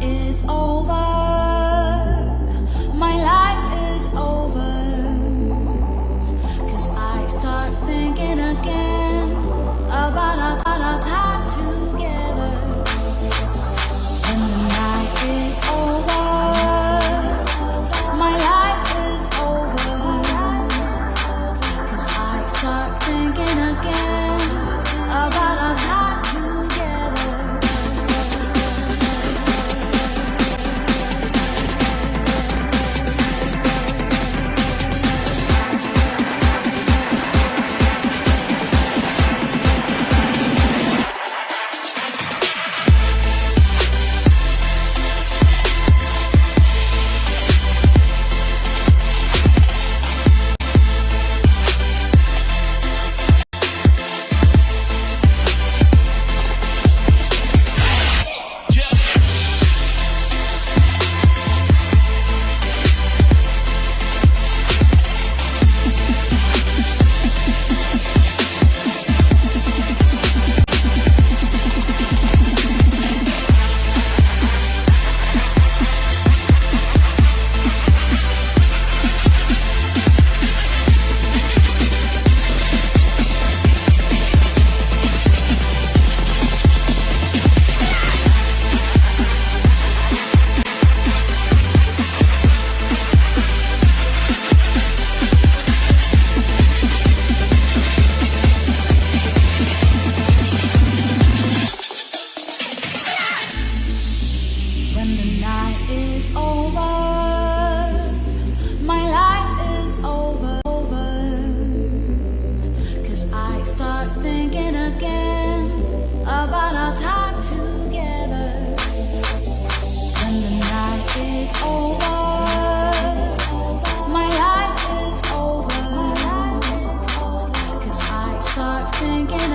is over, my life is over, 'cause I start thinking again about our time together. When the night is over, my life is over, 'cause I start thinking again about our time together. When the night is over, my life is over, 'cause I start thinking again about our time together. When the night is over, my life is over, 'cause I start thinking